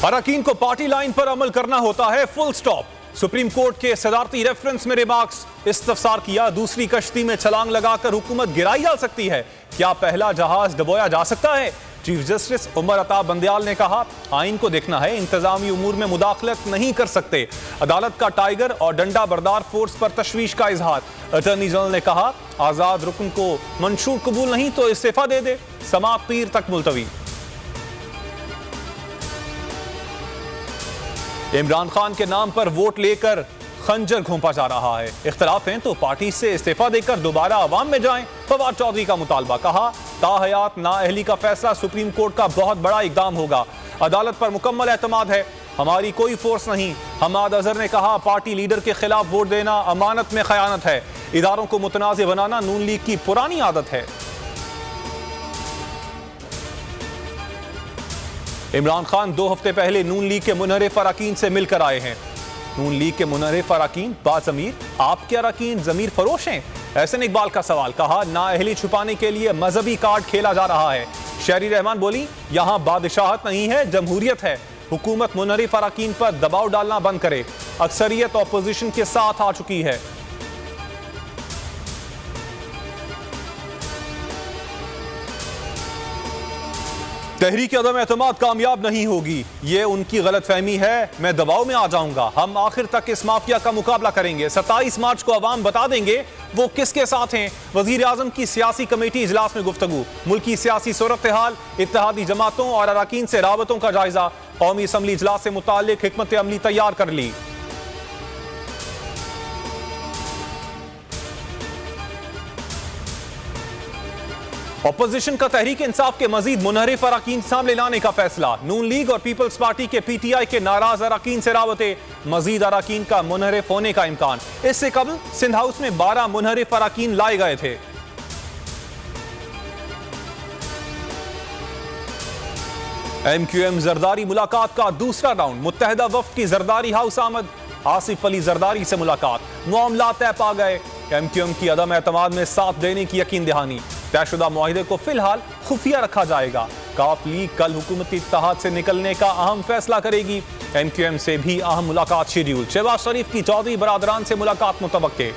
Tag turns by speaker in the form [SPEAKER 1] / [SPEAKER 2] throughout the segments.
[SPEAKER 1] अरकान को party line पर अमल करना होता है, फुल स्टॉप। सुप्रीम कोर्ट के सदारती रेफरेंस में रिमार्क्स इस्तफसार किया। दूसरी कश्ती में छलांग लगाकर हुकूमत गिराई जा सकती है, क्या पहला जहाज डबोया जा सकता है? चीफ जस्टिस उमर अता बंदयाल ने कहा, आइन को देखना है, इंतजामी उमूर में मुदाखलत नहीं कर सकते। अदालत का टाइगर और डंडा बरदार फोर्स पर तशवीश का इजहार। अटॉर्नी जनरल ने कहा, आजाद रुकन को मंशूर कबूल नहीं तो इस्तीफा दे दे। समाअत पीर तक मुलतवी। इमरान खान के नाम पर वोट लेकर खंजर घोंपा जा रहा है। इख्तलाफ हैं तो पार्टी से इस्तीफा देकर दोबारा अवाम में जाएं। फवाद चौधरी का मुतालबा। कहा, ताहयात नाअहली का फैसला सुप्रीम कोर्ट का बहुत बड़ा इकदाम होगा। अदालत पर मुकम्मल एतमाद है, हमारी कोई फोर्स नहीं। हमाद अजहर ने कहा, पार्टी लीडर के खिलाफ वोट देना अमानत में खयानत है। इदारों को मुतनाज़ बनाना नून लीग की पुरानी आदत है। इमरान खान 2 हफ्ते पहले नून लीग के मुनहरिफ अरकान से मिलकर आए हैं। नून लीग के मुनहरिफ अरकान बाज़मीर, आपके अरकान ज़मीर फरोश हैं? एहसन इकबाल का सवाल। कहा, नाअहली छुपाने के लिए मजहबी कार्ड खेला जा रहा है। शहरी रहमान बोली, यहां बादशाहत नहीं है, जमहूरियत है। हुकूमत मुनहरिफ अरकान पर दबाव डालना बंद करे। अक्सरियत ऑपोजिशन के साथ आ चुकी है। तहरीक अदम एतमाद कामयाब नहीं होगी, ये उनकी गलतफहमी है। मैं दबाव में आ जाऊंगा। हम आखिर तक इस माफिया का मुकाबला करेंगे। 27 मार्च को अवाम बता देंगे वो किसके साथ हैं। वजीर आजम की सियासी कमेटी इजलास में गुफ्तगू। मुल्की सियासी सूरत हाल, इत्तेहादी जमातों और अरकान से राबतों का जायजा। कौमी असम्बली इजलास से मुताल्लिक हिकमत अमली तैयार कर ली। ऑपोजिशन का तहरीक इंसाफ के मजीद मुनहरिफ अरकान सामने लाने का फैसला। नून लीग और पीपल्स पार्टी के PTI के नाराज अरकान से राबते। मजीद अरकान का मुनहरिफ होने का इम्कान। इससे कबल सिंध हाउस में 12 मुनहरिफ अरकान लाए गए थे। MQM जरदारी मुलाकात का दूसरा राउंड। मुत्तहदा वफ्द की जरदारी हाउस आमद। आसिफ अली जरदारी से मुलाकात। मामला तय पा गए। MQM की अदम एतमाद में साथ देने की यकीन दहानी। तयशुदा मुआहिदे को फिलहाल खुफिया रखा जाएगा। काफ लीग कल हुकूमती इत्तेहाद से निकलने का अहम फैसला करेगी। MQM से भी अहम मुलाकात शेड्यूल। शहबाज शरीफ की चौधरी बरादरान से मुलाकात मुतवक्के।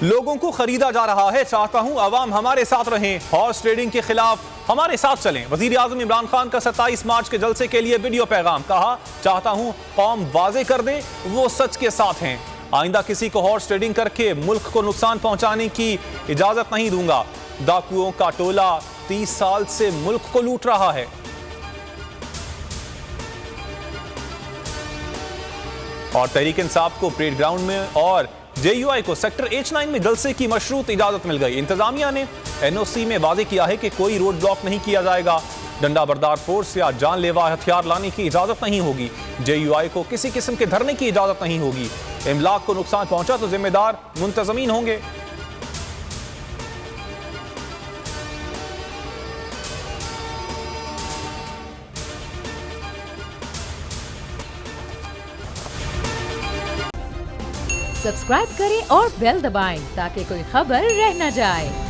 [SPEAKER 1] लोगों को खरीदा जा रहा है, चाहता हूं अवाम हमारे साथ रहें। हॉर्स ट्रेडिंग के खिलाफ हमारे साथ चलें। वजीर आजम इमरान खान का 27 मार्च के जलसे के लिए वीडियो पैगाम। कहा, चाहता हूं कौम वाजे कर दे वो सच के साथ हैं। आइंदा किसी को हॉर्स ट्रेडिंग करके मुल्क को नुकसान पहुंचाने की इजाजत नहीं दूंगा। डाकुओं का टोला 30 साल से मुल्क को लूट रहा है। और तहरीक इंसाफ को परेड ग्राउंड में और JUI को सेक्टर H9 में जलसे की मशरूत इजाजत मिल गई। इंतजामिया ने NOC में वादे किया है कि कोई रोड ब्लॉक नहीं किया जाएगा। डंडा बरदार फोर्स या जानलेवा हथियार लाने की इजाजत नहीं होगी। JUI को किसी किस्म के धरने की इजाजत नहीं होगी। इमलाक को नुकसान पहुंचा तो जिम्मेदार मुंतजमीन होंगे।
[SPEAKER 2] सब्सक्राइब करें और बेल दबाएं ताकि कोई खबर रह न जाए।